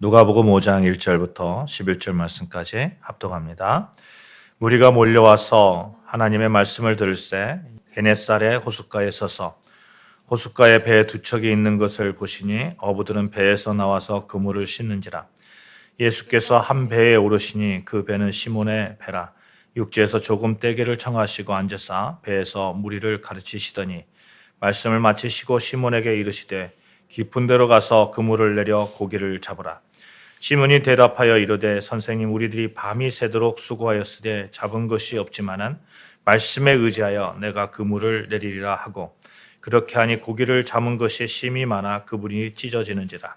누가복음 5장 1절부터 11절 말씀까지 합독합니다. 무리가 몰려와서 하나님의 말씀을 들을새 게네사렛 호숫가에 서서 호숫가에 배 두 척이 있는 것을 보시니 어부들은 배에서 나와서 그물을 씻는지라. 예수께서 한 배에 오르시니 그 배는 시몬의 배라. 육지에서 조금 떼기를 청하시고 앉으사 배에서 무리를 가르치시더니 말씀을 마치시고 시몬에게 이르시되 깊은 데로 가서 그물을 내려 고기를 잡으라. 시몬이 대답하여 이르되 선생님, 우리들이 밤이 새도록 수고하였으되 잡은 것이 없지만은 말씀에 의지하여 내가 그물을 내리리라 하고, 그렇게 하니 고기를 잡은 것이 심이 많아 그물이 찢어지는지라.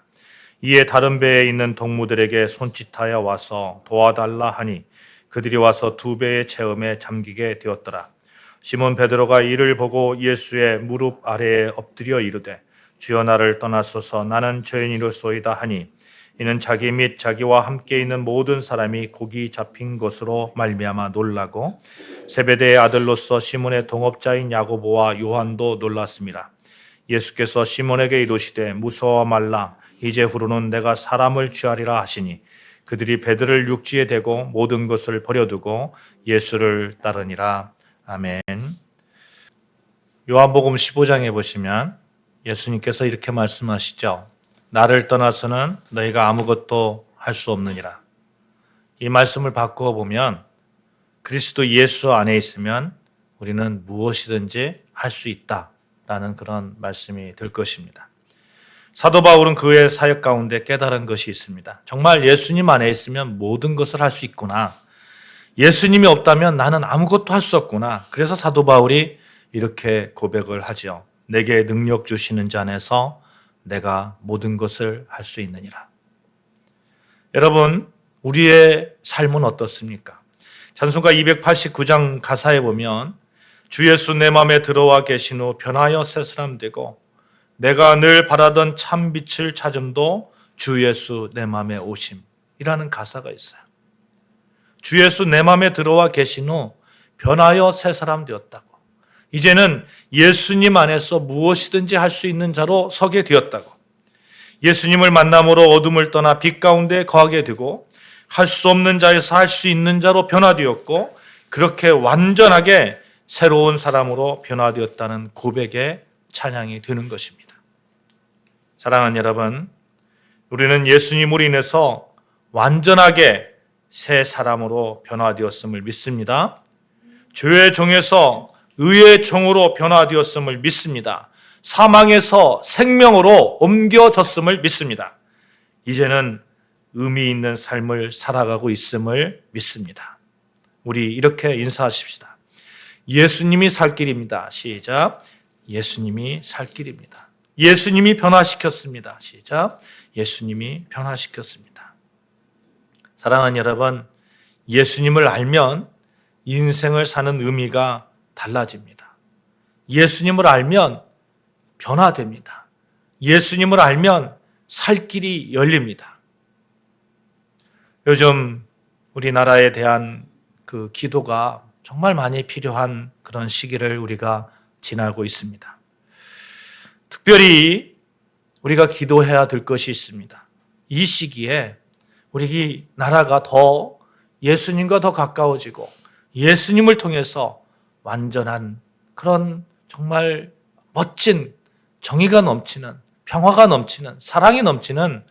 이에 다른 배에 있는 동무들에게 손짓하여 와서 도와달라 하니 그들이 와서 두 배의 체험에 잠기게 되었더라. 시몬 베드로가 이를 보고 예수의 무릎 아래에 엎드려 이르되 주여, 나를 떠나소서, 나는 죄인이로소이다 하니, 이는 자기 및 자기와 함께 있는 모든 사람이 고기 잡힌 것으로 말미암아 놀라고 세베대의 아들로서 시몬의 동업자인 야고보와 요한도 놀랐습니다. 예수께서 시몬에게 이르시되 무서워 말라, 이제후로는 내가 사람을 취하리라 하시니 그들이 배들을 육지에 대고 모든 것을 버려두고 예수를 따르니라. 아멘. 요한복음 15장에 보시면 예수님께서 이렇게 말씀하시죠. 나를 떠나서는 너희가 아무것도 할 수 없느니라. 이 말씀을 바꾸어 보면 그리스도 예수 안에 있으면 우리는 무엇이든지 할 수 있다라는 그런 말씀이 될 것입니다. 사도 바울은 그의 사역 가운데 깨달은 것이 있습니다. 정말 예수님 안에 있으면 모든 것을 할 수 있구나. 예수님이 없다면 나는 아무것도 할 수 없구나. 그래서 사도 바울이 이렇게 고백을 하죠. 내게 능력 주시는 자 안에서 내가 모든 것을 할 수 있느니라. 여러분, 우리의 삶은 어떻습니까? 찬송가 289장 가사에 보면 주 예수 내 맘에 들어와 계신 후 변하여 새 사람 되고 내가 늘 바라던 참 빛을 찾음도 주 예수 내 맘에 오심이라는 가사가 있어요. 주 예수 내 맘에 들어와 계신 후 변하여 새 사람 되었다고. 이제는 예수님 안에서 무엇이든지 할 수 있는 자로 서게 되었다고. 예수님을 만남으로 어둠을 떠나 빛 가운데 거하게 되고 할 수 없는 자에서 할 수 있는 자로 변화되었고, 그렇게 완전하게 새로운 사람으로 변화되었다는 고백의 찬양이 되는 것입니다. 사랑하는 여러분, 우리는 예수님으로 인해서 완전하게 새 사람으로 변화되었음을 믿습니다. 죄의 종에서 의의 종으로 변화되었음을 믿습니다. 사망에서 생명으로 옮겨졌음을 믿습니다. 이제는 의미 있는 삶을 살아가고 있음을 믿습니다. 우리 이렇게 인사하십시다. 예수님이 살 길입니다. 시작. 예수님이 살 길입니다. 예수님이 변화시켰습니다. 시작. 예수님이 변화시켰습니다. 사랑하는 여러분, 예수님을 알면 인생을 사는 의미가 달라집니다. 예수님을 알면 변화됩니다. 예수님을 알면 살 길이 열립니다. 요즘 우리나라에 대한 그 기도가 정말 많이 필요한 그런 시기를 우리가 지나고 있습니다. 특별히 우리가 기도해야 될 것이 있습니다. 이 시기에 우리 나라가 더 예수님과 더 가까워지고 예수님을 통해서 완전한 그런 정말 멋진 정의가 넘치는, 평화가 넘치는, 사랑이 넘치는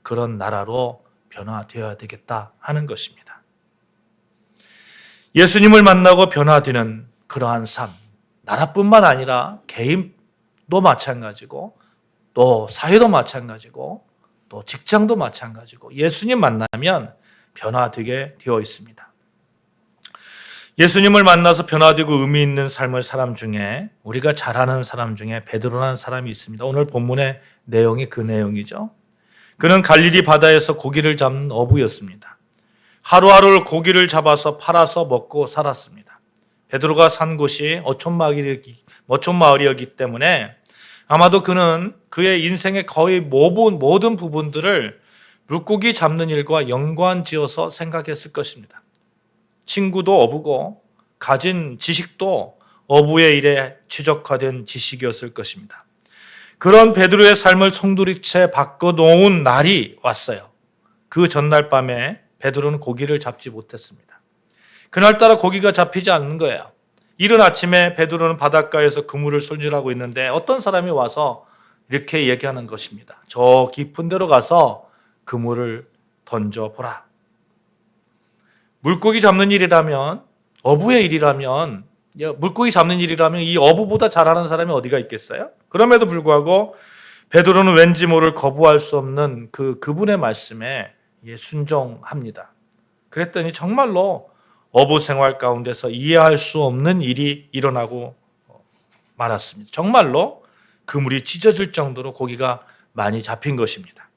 그런 나라로 변화되어야 되겠다 하는 것입니다. 예수님을 만나고 변화되는 그러한 삶, 나라뿐만 아니라 개인도 마찬가지고 또 사회도 마찬가지고 또 직장도 마찬가지고 예수님 만나면 변화되게 되어 있습니다. 예수님을 만나서 변화되고 의미 있는 삶을 사람 중에, 우리가 잘 아는 사람 중에 베드로라는 사람이 있습니다. 오늘 본문의 내용이 그 내용이죠. 그는 갈릴리 바다에서 고기를 잡는 어부였습니다. 하루하루 고기를 잡아서 팔아서 먹고 살았습니다. 베드로가 산 곳이 어촌 마을이었기 때문에 아마도 그는 그의 인생의 거의 모든 부분들을 물고기 잡는 일과 연관지어서 생각했을 것입니다. 친구도 어부고 가진 지식도 어부의 일에 최적화된 지식이었을 것입니다. 그런 베드로의 삶을 송두리째 바꿔놓은 날이 왔어요. 그 전날 밤에 베드로는 고기를 잡지 못했습니다. 그날따라 고기가 잡히지 않는 거예요. 이른 아침에 베드로는 바닷가에서 그물을 손질하고 있는데 어떤 사람이 와서 이렇게 얘기하는 것입니다. 저 깊은 데로 가서 그물을 던져보라. 물고기 잡는 일이라면, 어부의 일이라면, 물고기 잡는 일이라면 이 어부보다 잘하는 사람이 어디가 있겠어요? 그럼에도 불구하고 베드로는 왠지 모를 거부할 수 없는 그분의 말씀에 순종합니다. 그랬더니 정말로 어부 생활 가운데서 이해할 수 없는 일이 일어나고 말았습니다. 정말로 그물이 찢어질 정도로 고기가 많이 잡힌 것입니다.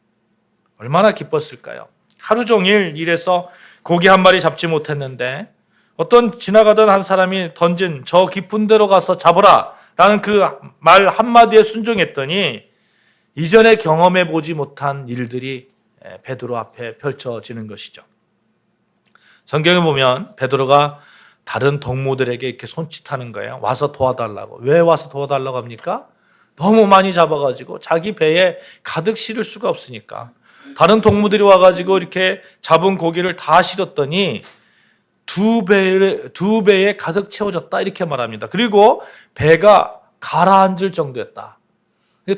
얼마나 기뻤을까요? 하루 종일 일해서 고기 한 마리 잡지 못했는데 어떤 지나가던 한 사람이 던진 저 깊은 데로 가서 잡으라 라는 그 말 한마디에 순종했더니 이전에 경험해 보지 못한 일들이 베드로 앞에 펼쳐지는 것이죠. 성경에 보면 베드로가 다른 동무들에게 이렇게 손짓하는 거예요. 와서 도와달라고. 왜 와서 도와달라고 합니까? 너무 많이 잡아가지고 자기 배에 가득 실을 수가 없으니까. 다른 동무들이 와가지고 이렇게 잡은 고기를 다 실었더니 두 배에 가득 채워졌다 이렇게 말합니다. 그리고 배가 가라앉을 정도였다.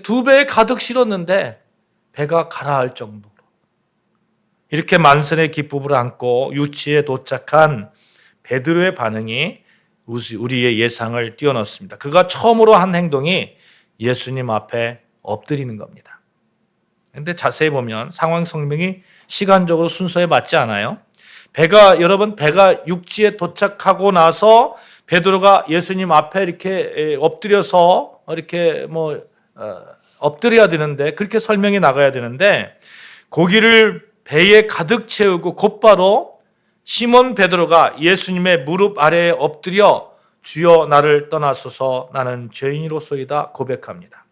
두 배에 가득 실었는데 배가 가라앉을 정도로. 이렇게 만선의 기쁨을 안고 유치에 도착한 베드로의 반응이 우리의 예상을 뛰어넘습니다. 그가 처음으로 한 행동이 예수님 앞에 엎드리는 겁니다. 그런데 자세히 보면 상황 설명이 시간적으로 순서에 맞지 않아요. 여러분 배가 육지에 도착하고 나서 베드로가 예수님 앞에 이렇게 엎드려서 이렇게 엎드려야 되는데 그렇게 설명이 나가야 되는데 고기를 배에 가득 채우고 곧바로 시몬 베드로가 예수님의 무릎 아래에 엎드려 주여 나를 떠나소서 나는 죄인으로소이다 고백합니다.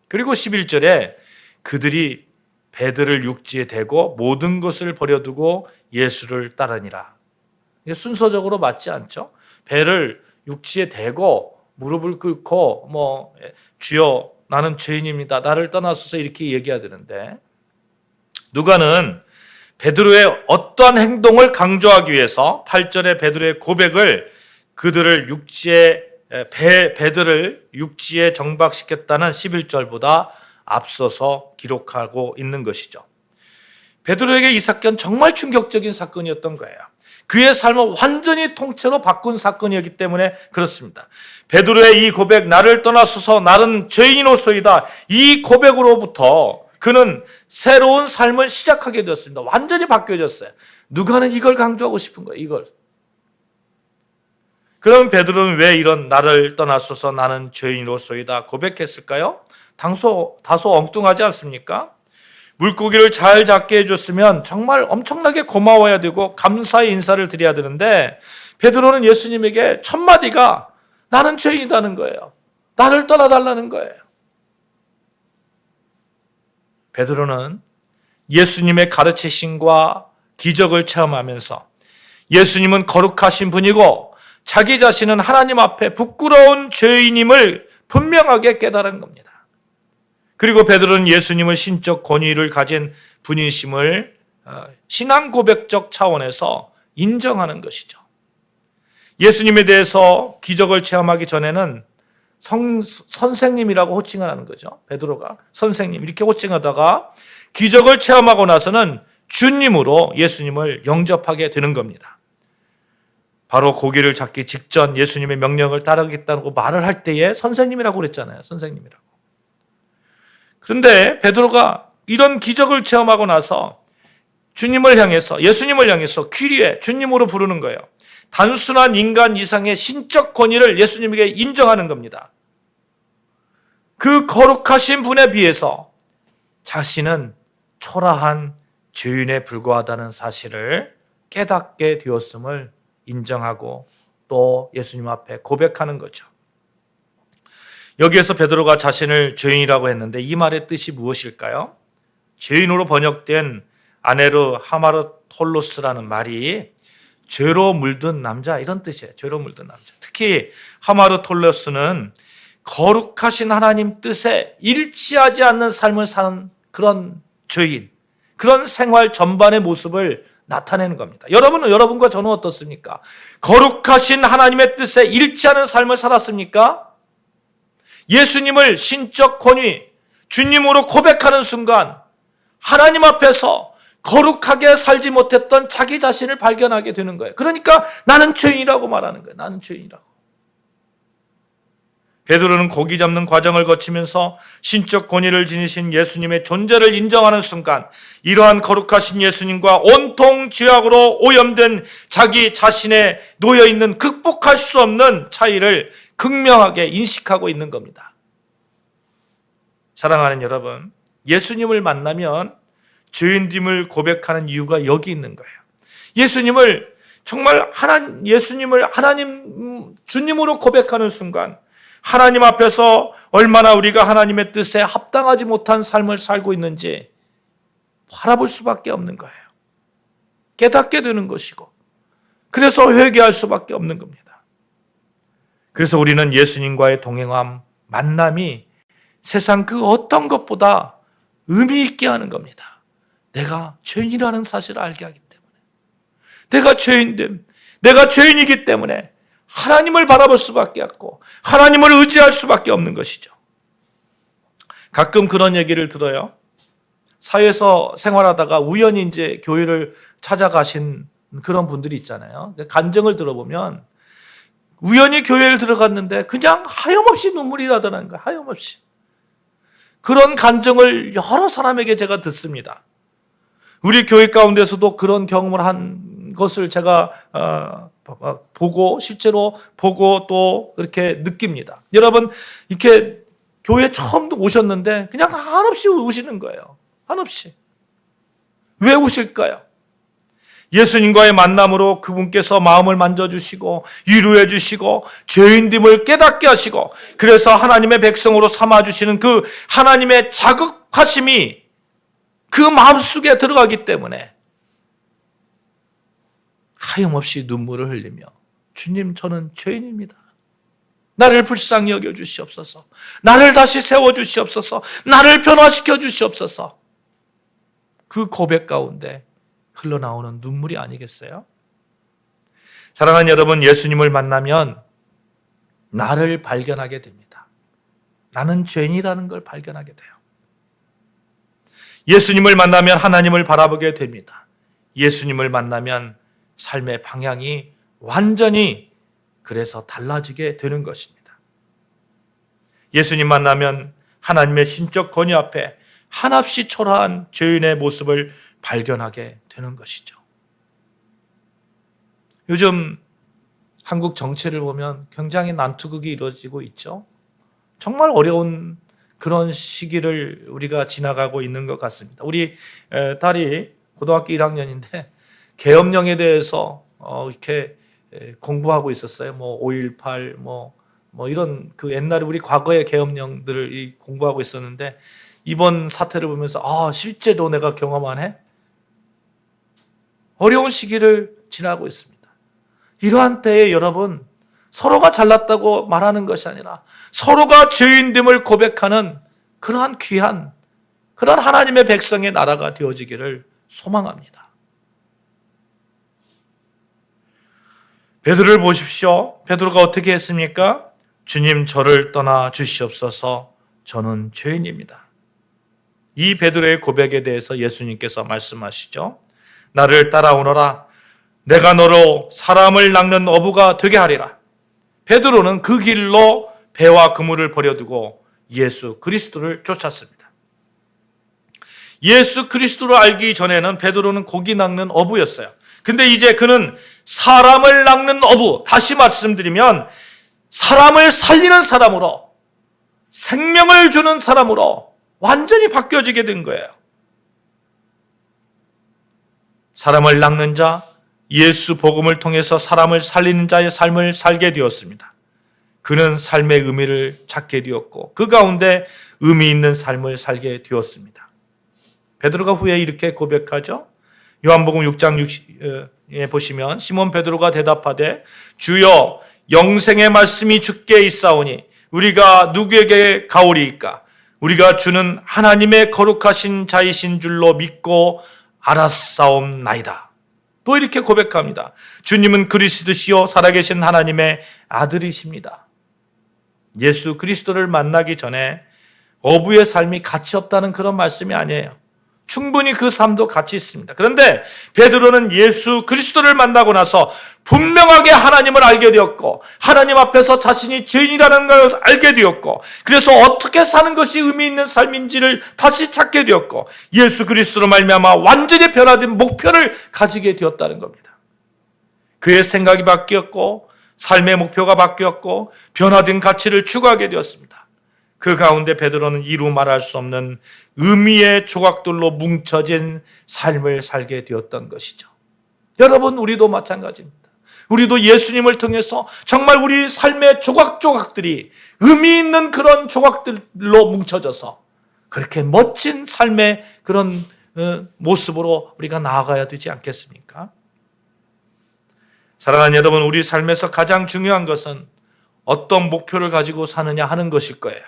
그리고 11절에 그들이 배들을 육지에 대고 모든 것을 버려두고 예수를 따르니라. 이게 순서적으로 맞지 않죠? 배를 육지에 대고 무릎을 꿇고 주여 나는 죄인입니다. 나를 떠나소서 이렇게 얘기해야 되는데 누가는 베드로의 어떠한 행동을 강조하기 위해서 8절에 베드로의 고백을 그들을 배들을 육지에 정박시켰다는 11절보다 앞서서 기록하고 있는 것이죠. 베드로에게 이 사건 정말 충격적인 사건이었던 거예요. 그의 삶을 완전히 통째로 바꾼 사건이었기 때문에 그렇습니다. 베드로의 이 고백, 나를 떠나소서 나는 죄인으로소이다. 이 고백으로부터 그는 새로운 삶을 시작하게 되었습니다. 완전히 바뀌어졌어요. 누가는 이걸 강조하고 싶은 거예요. 이걸. 그럼 베드로는 왜 이런 나를 떠나소서 나는 죄인으로소이다 고백했을까요? 다소 엉뚱하지 않습니까? 물고기를 잘 잡게 해줬으면 정말 엄청나게 고마워야 되고 감사의 인사를 드려야 되는데 베드로는 예수님에게 첫 마디가 나는 죄인이라는 거예요. 나를 떠나달라는 거예요. 베드로는 예수님의 가르치심과 기적을 체험하면서 예수님은 거룩하신 분이고 자기 자신은 하나님 앞에 부끄러운 죄인임을 분명하게 깨달은 겁니다. 그리고 베드로는 예수님을 신적 권위를 가진 분이심을 신앙 고백적 차원에서 인정하는 것이죠. 예수님에 대해서 기적을 체험하기 전에는 선생님이라고 호칭을 하는 거죠. 베드로가 선생님 이렇게 호칭하다가 기적을 체험하고 나서는 주님으로 예수님을 영접하게 되는 겁니다. 바로 고기를 잡기 직전 예수님의 명령을 따르겠다고 말을 할 때에 선생님이라고 그랬잖아요. 선생님이라고. 그런데 베드로가 이런 기적을 체험하고 나서 예수님을 향해서 퀴리에 주님으로 부르는 거예요. 단순한 인간 이상의 신적 권위를 예수님에게 인정하는 겁니다. 그 거룩하신 분에 비해서 자신은 초라한 죄인에 불과하다는 사실을 깨닫게 되었음을 인정하고 또 예수님 앞에 고백하는 거죠. 여기에서 베드로가 자신을 죄인이라고 했는데 이 말의 뜻이 무엇일까요? 죄인으로 번역된 아네르 하마르톨로스라는 말이 죄로 물든 남자 이런 뜻이에요. 죄로 물든 남자. 특히 하마르톨로스는 거룩하신 하나님 뜻에 일치하지 않는 삶을 사는 그런 죄인, 그런 생활 전반의 모습을 나타내는 겁니다. 여러분과 저는 어떻습니까? 거룩하신 하나님의 뜻에 일치하는 삶을 살았습니까? 예수님을 신적 권위, 주님으로 고백하는 순간 하나님 앞에서 거룩하게 살지 못했던 자기 자신을 발견하게 되는 거예요. 그러니까 나는 죄인이라고 말하는 거예요. 나는 죄인이라고. 베드로는 고기 잡는 과정을 거치면서 신적 권위를 지니신 예수님의 존재를 인정하는 순간 이러한 거룩하신 예수님과 온통 죄악으로 오염된 자기 자신에 놓여있는 극복할 수 없는 차이를 극명하게 인식하고 있는 겁니다. 사랑하는 여러분, 예수님을 만나면 죄인됨을 고백하는 이유가 여기 있는 거예요. 예수님을 하나님 주님으로 고백하는 순간 하나님 앞에서 얼마나 우리가 하나님의 뜻에 합당하지 못한 삶을 살고 있는지 바라볼 수밖에 없는 거예요. 깨닫게 되는 것이고, 그래서 회개할 수밖에 없는 겁니다. 그래서 우리는 예수님과의 동행함, 만남이 세상 그 어떤 것보다 의미 있게 하는 겁니다. 내가 죄인이라는 사실을 알게 하기 때문에, 내가 죄인이기 때문에 하나님을 바라볼 수밖에 없고 하나님을 의지할 수밖에 없는 것이죠. 가끔 그런 얘기를 들어요. 사회에서 생활하다가 우연히 이제 교회를 찾아가신 그런 분들이 있잖아요. 간증을 들어보면 우연히 교회를 들어갔는데 그냥 하염없이 눈물이 나더라는 거예요. 하염없이. 그런 간증을 여러 사람에게 제가 듣습니다. 우리 교회 가운데서도 그런 경험을 한 것을 제가 보고, 실제로 보고 또 그렇게 느낍니다. 여러분, 이렇게 교회 처음 오셨는데 그냥 한없이 우시는 거예요. 한없이. 왜 우실까요? 예수님과의 만남으로 그분께서 마음을 만져주시고 위로해 주시고 죄인됨을 깨닫게 하시고, 그래서 하나님의 백성으로 삼아주시는 그 하나님의 자극하심이 그 마음속에 들어가기 때문에 하염없이 눈물을 흘리며 주님, 저는 죄인입니다. 나를 불쌍히 여겨 주시옵소서. 나를 다시 세워 주시옵소서. 나를 변화시켜 주시옵소서. 그 고백 가운데 흘러나오는 눈물이 아니겠어요? 사랑하는 여러분, 예수님을 만나면 나를 발견하게 됩니다. 나는 죄인이라는 걸 발견하게 돼요. 예수님을 만나면 하나님을 바라보게 됩니다. 예수님을 만나면 삶의 방향이 완전히 그래서 달라지게 되는 것입니다. 예수님 만나면 하나님의 신적 권위 앞에 한없이 초라한 죄인의 모습을 발견하게 되는 것이죠. 요즘 한국 정치를 보면 굉장히 난투극이 이루어지고 있죠. 정말 어려운 그런 시기를 우리가 지나가고 있는 것 같습니다. 우리 딸이 고등학교 1학년인데 계엄령에 대해서 이렇게 공부하고 있었어요. 5.18 이런 그 옛날에 우리 과거의 계엄령들을 공부하고 있었는데 이번 사태를 보면서 실제로 내가 경험하네? 어려운 시기를 지나고 있습니다. 이러한 때에 여러분, 서로가 잘났다고 말하는 것이 아니라 서로가 죄인됨을 고백하는 그러한 귀한, 그런 하나님의 백성의 나라가 되어지기를 소망합니다. 베드로를 보십시오. 베드로가 어떻게 했습니까? 주님, 저를 떠나 주시옵소서. 저는 죄인입니다. 이 베드로의 고백에 대해서 예수님께서 말씀하시죠. 나를 따라오너라. 내가 너로 사람을 낚는 어부가 되게 하리라. 베드로는 그 길로 배와 그물을 버려두고 예수 그리스도를 쫓았습니다. 예수 그리스도를 알기 전에는 베드로는 고기 낚는 어부였어요. 근데 이제 그는 사람을 낚는 어부, 다시 말씀드리면 사람을 살리는 사람으로, 생명을 주는 사람으로 완전히 바뀌어지게 된 거예요. 사람을 낚는 자, 예수 복음을 통해서 사람을 살리는 자의 삶을 살게 되었습니다. 그는 삶의 의미를 찾게 되었고 그 가운데 의미 있는 삶을 살게 되었습니다. 베드로가 후에 이렇게 고백하죠. 요한복음 6장 6에 보시면 시몬 베드로가 대답하되 주여, 영생의 말씀이 주께 있사오니 우리가 누구에게 가오리이까? 우리가 주는 하나님의 거룩하신 자이신 줄로 믿고 알았사옵나이다. 또 이렇게 고백합니다. 주님은 그리스도시요 살아계신 하나님의 아들이십니다. 예수 그리스도를 만나기 전에 어부의 삶이 가치 없다는 그런 말씀이 아니에요. 충분히 그 삶도 가치 있습니다. 그런데 베드로는 예수 그리스도를 만나고 나서 분명하게 하나님을 알게 되었고 하나님 앞에서 자신이 죄인이라는 걸 알게 되었고 그래서 어떻게 사는 것이 의미 있는 삶인지를 다시 찾게 되었고 예수 그리스도로 말미암아 완전히 변화된 목표를 가지게 되었다는 겁니다. 그의 생각이 바뀌었고 삶의 목표가 바뀌었고 변화된 가치를 추구하게 되었습니다. 그 가운데 베드로는 이루 말할 수 없는 의미의 조각들로 뭉쳐진 삶을 살게 되었던 것이죠. 여러분, 우리도 마찬가지입니다. 우리도 예수님을 통해서 정말 우리 삶의 조각조각들이 의미 있는 그런 조각들로 뭉쳐져서 그렇게 멋진 삶의 그런 모습으로 우리가 나아가야 되지 않겠습니까? 사랑하는 여러분, 우리 삶에서 가장 중요한 것은 어떤 목표를 가지고 사느냐 하는 것일 거예요.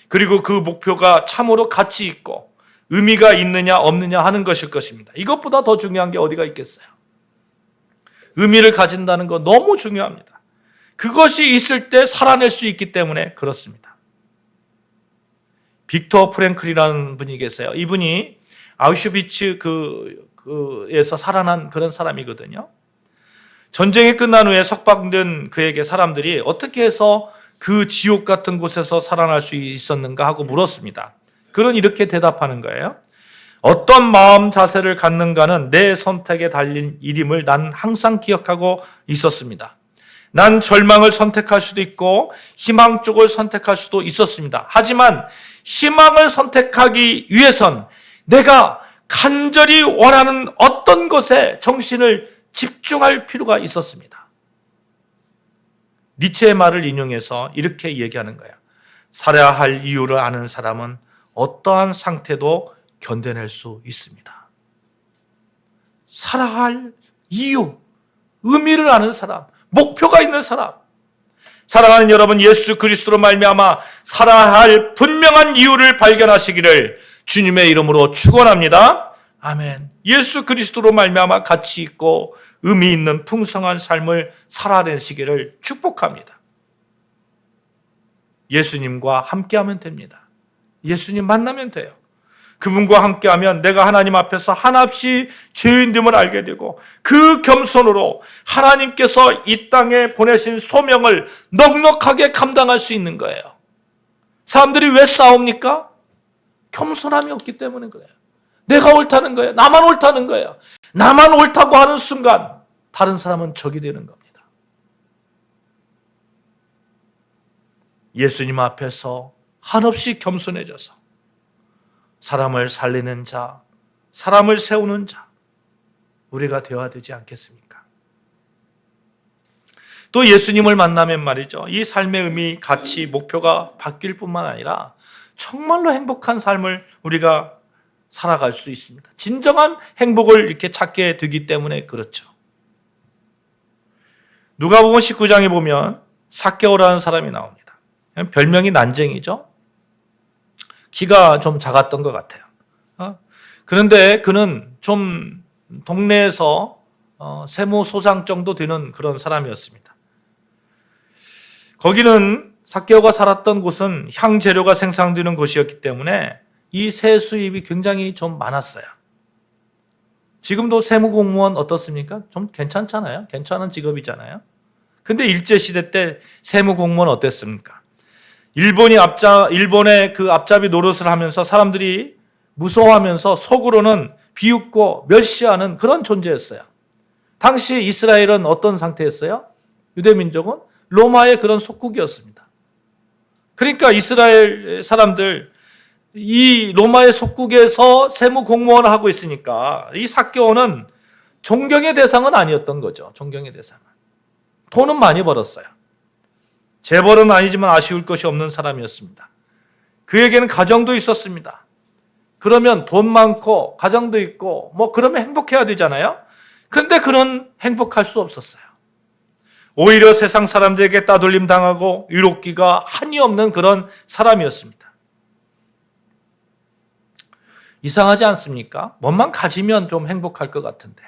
그리고 그 목표가 참으로 가치 있고 의미가 있느냐 없느냐 하는 것일 것입니다. 이것보다 더 중요한 게 어디가 있겠어요? 의미를 가진다는 거 너무 중요합니다. 그것이 있을 때 살아낼 수 있기 때문에 그렇습니다. 빅터 프랭클이라는 분이 계세요. 이분이 아우슈비츠 에서 살아난 그런 사람이거든요. 전쟁이 끝난 후에 석방된 그에게 사람들이 어떻게 해서 그 지옥 같은 곳에서 살아날 수 있었는가 하고 물었습니다. 그는 이렇게 대답하는 거예요. 어떤 마음 자세를 갖는가는 내 선택에 달린 일임을 난 항상 기억하고 있었습니다. 난 절망을 선택할 수도 있고 희망 쪽을 선택할 수도 있었습니다. 하지만 희망을 선택하기 위해선 내가 간절히 원하는 어떤 것에 정신을 집중할 필요가 있었습니다. 니체의 말을 인용해서 이렇게 얘기하는 거예요. 살아야 할 이유를 아는 사람은 어떠한 상태도 견뎌낼 수 있습니다. 살아야 할 이유, 의미를 아는 사람, 목표가 있는 사람. 사랑하는 여러분, 예수 그리스도로 말미암아 살아야 할 분명한 이유를 발견하시기를 주님의 이름으로 축원합니다. 아멘. 예수 그리스도로 말미암아 가치 있고 의미 있는 풍성한 삶을 살아내시기를 축복합니다. 예수님과 함께하면 됩니다. 예수님 만나면 돼요. 그분과 함께하면 내가 하나님 앞에서 한없이 죄인됨을 알게 되고 그 겸손으로 하나님께서 이 땅에 보내신 소명을 넉넉하게 감당할 수 있는 거예요. 사람들이 왜 싸웁니까? 겸손함이 없기 때문에 그래요. 내가 옳다는 거예요. 나만 옳다는 거예요. 나만 옳다고 하는 순간 다른 사람은 적이 되는 겁니다. 예수님 앞에서 한없이 겸손해져서 사람을 살리는 자, 사람을 세우는 자, 우리가 되어야 되지 않겠습니까? 또 예수님을 만나면 말이죠. 이 삶의 의미, 가치, 목표가 바뀔 뿐만 아니라 정말로 행복한 삶을 우리가 살아갈 수 있습니다. 진정한 행복을 이렇게 찾게 되기 때문에 그렇죠. 누가복음 19장에 보면 삭개오라는 사람이 나옵니다. 별명이 난쟁이죠. 키가 좀 작았던 것 같아요. 그런데 그는 좀 동네에서 세무소장 정도 되는 그런 사람이었습니다. 거기는 삭개오가 살았던 곳은 향재료가 생산되는 곳이었기 때문에 이 세 수입이 굉장히 좀 많았어요. 지금도 세무공무원 어떻습니까? 좀 괜찮잖아요. 괜찮은 직업이잖아요. 근데 일제시대 때 세무공무원 어땠습니까? 일본의 그 앞잡이 노릇을 하면서 사람들이 무서워하면서 속으로는 비웃고 멸시하는 그런 존재였어요. 당시 이스라엘은 어떤 상태였어요? 유대민족은 로마의 그런 속국이었습니다. 그러니까 이스라엘 사람들 이 로마의 속국에서 세무공무원을 하고 있으니까 이 삭개오는 존경의 대상은 아니었던 거죠. 존경의 대상은. 돈은 많이 벌었어요. 재벌은 아니지만 아쉬울 것이 없는 사람이었습니다. 그에게는 가정도 있었습니다. 그러면 돈 많고 가정도 있고 그러면 행복해야 되잖아요. 그런데 그런 행복할 수 없었어요. 오히려 세상 사람들에게 따돌림 당하고 유혹기가 한이 없는 그런 사람이었습니다. 이상하지 않습니까? 뭐만 가지면 좀 행복할 것 같은데,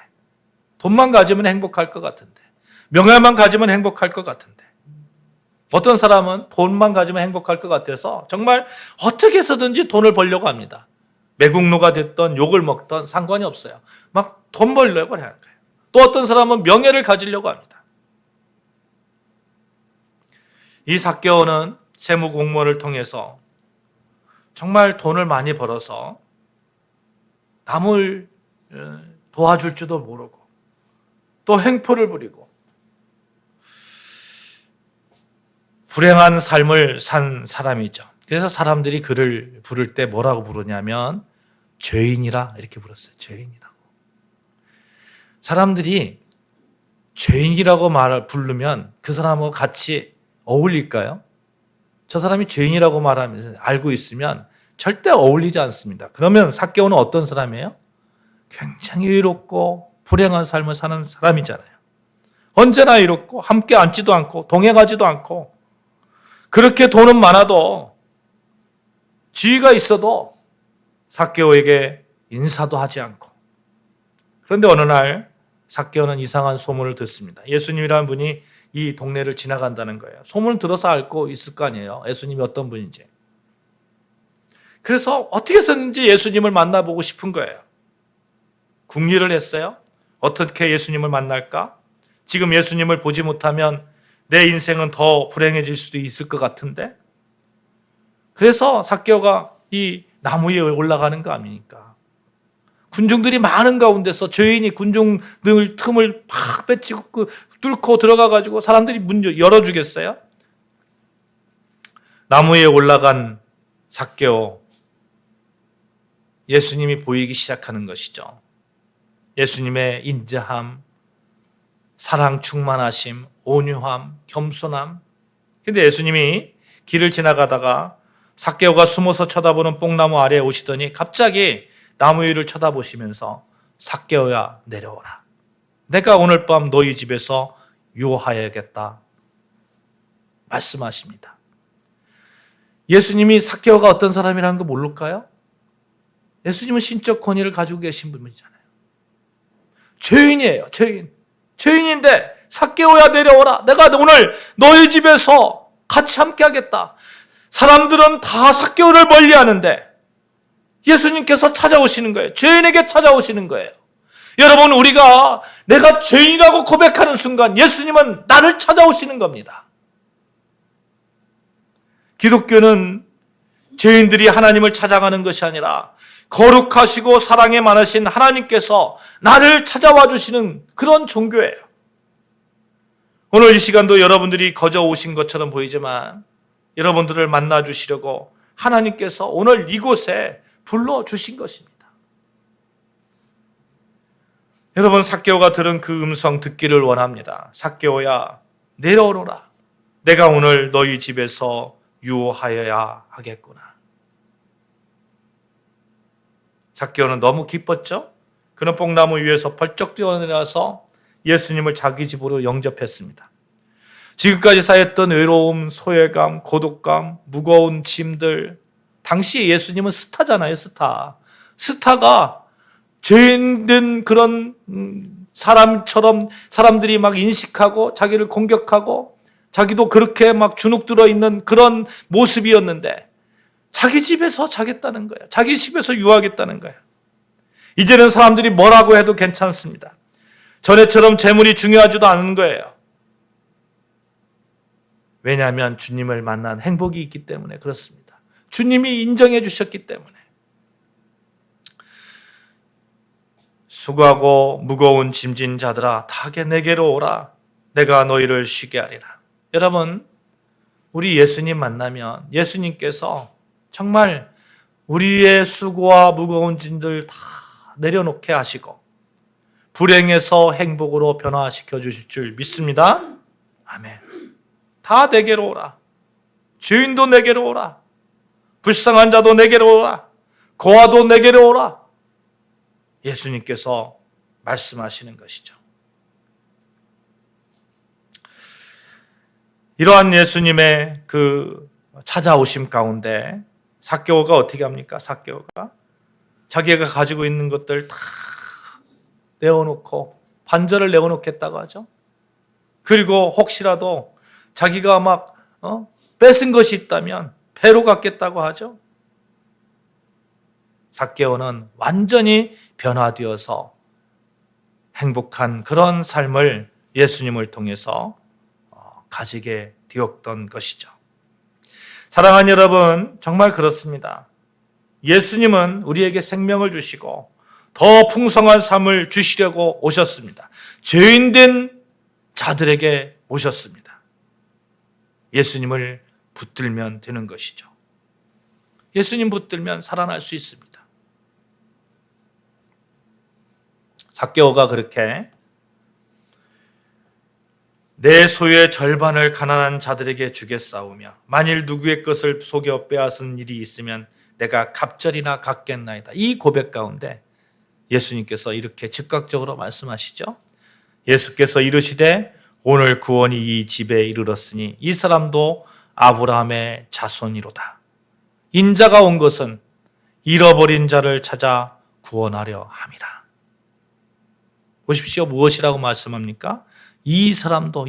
돈만 가지면 행복할 것 같은데, 명예만 가지면 행복할 것 같은데, 어떤 사람은 돈만 가지면 행복할 것 같아서 정말 어떻게 해서든지 돈을 벌려고 합니다. 매국노가 됐던 욕을 먹던 상관이 없어요. 막 돈 벌려고 하는 거예요. 또 어떤 사람은 명예를 가지려고 합니다. 이 삭개오는 세무 공무원을 통해서 정말 돈을 많이 벌어서 남을 도와줄 줄도 모르고 또 행포를 부리고 불행한 삶을 산 사람이죠. 그래서 사람들이 그를 부를 때 뭐라고 부르냐면 죄인이라 이렇게 불렀어요. 죄인이라고. 사람들이 죄인이라고 부르면 그 사람하고 같이 어울릴까요? 저 사람이 죄인이라고 말하면서 알고 있으면 절대 어울리지 않습니다. 그러면 삭개오는 어떤 사람이에요? 굉장히 의롭고 불행한 삶을 사는 사람이잖아요. 언제나 이롭고 함께 앉지도 않고 동행하지도 않고 그렇게 돈은 많아도 지위가 있어도 삭개오에게 인사도 하지 않고 그런데 어느 날 삭개오는 이상한 소문을 듣습니다. 예수님이라는 분이 이 동네를 지나간다는 거예요. 소문을 들어서 알고 있을 거 아니에요. 예수님이 어떤 분인지. 그래서 어떻게 해서든지 예수님을 만나보고 싶은 거예요. 궁리를 했어요. 어떻게 예수님을 만날까? 지금 예수님을 보지 못하면 내 인생은 더 불행해질 수도 있을 것 같은데. 그래서 삭개오가 이 나무 위에 올라가는 거 아닙니까? 군중들이 많은 가운데서 죄인이 군중들 틈을 팍 빼치고 뚫고 들어가가지고 사람들이 문 열어주겠어요? 나무 위에 올라간 삭개오, 예수님이 보이기 시작하는 것이죠. 예수님의 인자함, 사랑 충만하심, 온유함, 겸손함. 근데 예수님이 길을 지나가다가 삭개오가 숨어서 쳐다보는 뽕나무 아래에 오시더니 갑자기 나무 위를 쳐다보시면서 삭개오야 내려오라. 내가 오늘 밤 너희 집에서 유하여야겠다. 말씀하십니다. 예수님이 삭개오가 어떤 사람이라는 거 모를까요? 예수님은 신적 권위를 가지고 계신 분이잖아요. 죄인이에요. 죄인인데 삭개오야 내려오라. 내가 오늘 너희 집에서 같이 함께 하겠다. 사람들은 다 삭개오를 멀리하는데 예수님께서 찾아오시는 거예요. 죄인에게 찾아오시는 거예요. 여러분, 우리가 내가 죄인이라고 고백하는 순간 예수님은 나를 찾아오시는 겁니다. 기독교는 죄인들이 하나님을 찾아가는 것이 아니라 거룩하시고 사랑에 많으신 하나님께서 나를 찾아와 주시는 그런 종교예요. 오늘 이 시간도 여러분들이 거저 오신 것처럼 보이지만 여러분들을 만나 주시려고 하나님께서 오늘 이곳에 불러주신 것입니다. 여러분, 삭개오가 들은 그 음성 듣기를 원합니다. 삭개오야 내려오너라. 내가 오늘 너희 집에서 유하여야 하겠구나. 삭개오는 너무 기뻤죠? 그는 뽕나무 위에서 벌쩍 뛰어내려서 예수님을 자기 집으로 영접했습니다. 지금까지 쌓였던 외로움, 소외감, 고독감, 무거운 짐들. 당시 예수님은 스타잖아요, 스타. 스타가 죄인된 그런 사람처럼 사람들이 막 인식하고 자기를 공격하고 자기도 그렇게 막 주눅 들어 있는 그런 모습이었는데 자기 집에서 자겠다는 거예요. 자기 집에서 유하겠다는 거예요. 이제는 사람들이 뭐라고 해도 괜찮습니다. 전에처럼 재물이 중요하지도 않은 거예요. 왜냐하면 주님을 만난 행복이 있기 때문에 그렇습니다. 주님이 인정해 주셨기 때문에. 수고하고 무거운 짐진 자들아 다 내게로 오라. 내가 너희를 쉬게 하리라. 여러분, 우리 예수님 만나면 예수님께서 정말 우리의 수고와 무거운 짐들 다 내려놓게 하시고 불행에서 행복으로 변화시켜 주실 줄 믿습니다. 아멘. 다 내게로 오라. 죄인도 내게로 오라. 불쌍한 자도 내게로 오라. 고아도 내게로 오라. 예수님께서 말씀하시는 것이죠. 이러한 예수님의 그 찾아오심 가운데 삭개오가 어떻게 합니까? 삭개오가 자기가 가지고 있는 것들 다 내어놓고 반절을 내어놓겠다고 하죠. 그리고 혹시라도 자기가 막 뺏은 것이 있다면 배로 갚겠다고 하죠. 삭개오는 완전히 변화되어서 행복한 그런 삶을 예수님을 통해서 가지게 되었던 것이죠. 사랑하는 여러분, 정말 그렇습니다. 예수님은 우리에게 생명을 주시고 더 풍성한 삶을 주시려고 오셨습니다. 죄인된 자들에게 오셨습니다. 예수님을 붙들면 되는 것이죠. 예수님 붙들면 살아날 수 있습니다. 삭개오가 그렇게 내 소유의 절반을 가난한 자들에게 주겠사오며 만일 누구의 것을 속여 빼앗은 일이 있으면 내가 갑절이나 갚겠나이다. 이 고백 가운데 예수님께서 이렇게 즉각적으로 말씀하시죠. 예수께서 이르시되 오늘 구원이 이 집에 이르렀으니 이 사람도 아브라함의 자손이로다. 인자가 온 것은 잃어버린 자를 찾아 구원하려 함이라. 보십시오. 무엇이라고 말씀합니까? 이 사람도.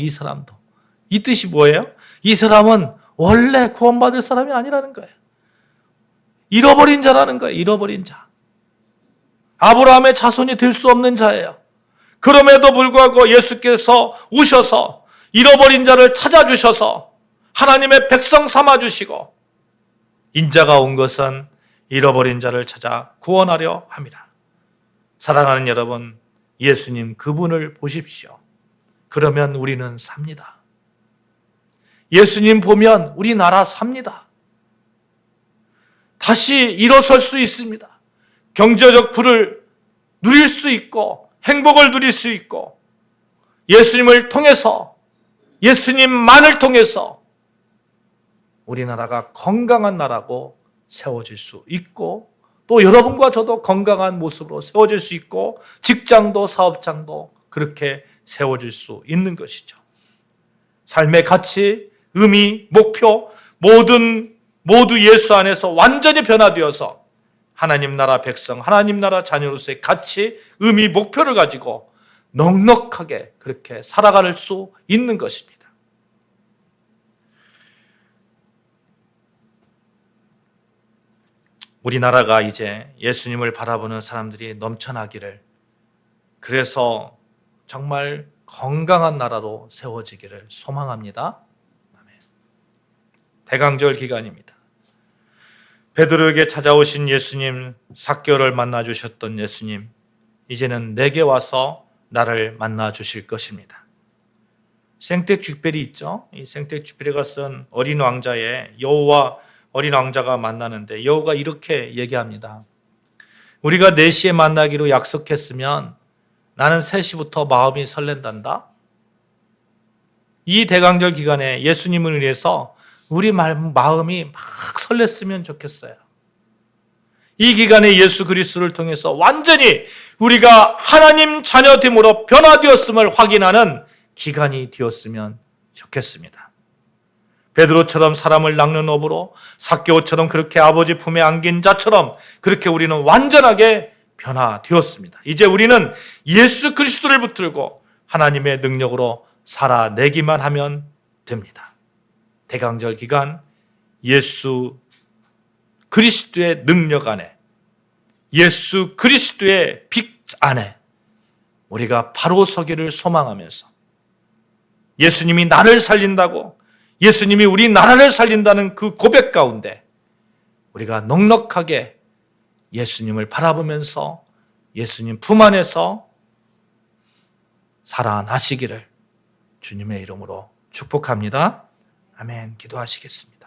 이 뜻이 뭐예요? 이 사람은 원래 구원받을 사람이 아니라는 거예요. 잃어버린 자라는 거예요. 잃어버린 자. 아브라함의 자손이 될 수 없는 자예요. 그럼에도 불구하고 예수께서 오셔서 잃어버린 자를 찾아주셔서 하나님의 백성 삼아주시고 인자가 온 것은 잃어버린 자를 찾아 구원하려 함이라. 사랑하는 여러분, 예수님 그분을 보십시오. 그러면 우리는 삽니다. 예수님 보면 우리나라 삽니다. 다시 일어설 수 있습니다. 경제적 부를 누릴 수 있고 행복을 누릴 수 있고 예수님을 통해서 예수님만을 통해서 우리나라가 건강한 나라고 세워질 수 있고 또 여러분과 저도 건강한 모습으로 세워질 수 있고 직장도 사업장도 그렇게 세워질 수 있는 것이죠. 삶의 가치, 의미, 목표 모두 예수 안에서 완전히 변화되어서 하나님 나라 백성, 하나님 나라 자녀로서의 가치, 의미, 목표를 가지고 넉넉하게 그렇게 살아갈 수 있는 것입니다. 우리나라가 이제 예수님을 바라보는 사람들이 넘쳐나기를, 그래서 정말 건강한 나라로 세워지기를 소망합니다. 아멘. 대강절 기간입니다. 베드로에게 찾아오신 예수님, 삭개오를 만나주셨던 예수님, 이제는 내게 와서 나를 만나주실 것입니다. 생텍쥐페리 있죠? 이 생텍쥐페리가 쓴 어린 왕자의 여우와 어린 왕자가 만나는데 여우가 이렇게 얘기합니다. 우리가 4시에 만나기로 약속했으면 나는 3시부터 마음이 설렌단다. 이 대강절 기간에 예수님을 위해서 우리 마음이 막 설렜으면 좋겠어요. 이 기간에 예수 그리스도를 통해서 완전히 우리가 하나님 자녀됨으로 변화되었음을 확인하는 기간이 되었으면 좋겠습니다. 베드로처럼 사람을 낚는 업으로, 삭개오처럼 그렇게 아버지 품에 안긴 자처럼 그렇게 우리는 완전하게 변화되었습니다. 이제 우리는 예수 그리스도를 붙들고 하나님의 능력으로 살아내기만 하면 됩니다. 대강절 기간 예수 그리스도의 능력 안에, 예수 그리스도의 빛 안에 우리가 바로 서기를 소망하면서 예수님이 나를 살린다고, 예수님이 우리 나라를 살린다는 그 고백 가운데 우리가 넉넉하게 예수님을 바라보면서 예수님 품 안에서 살아나시기를 주님의 이름으로 축복합니다. 아멘. 기도하시겠습니다.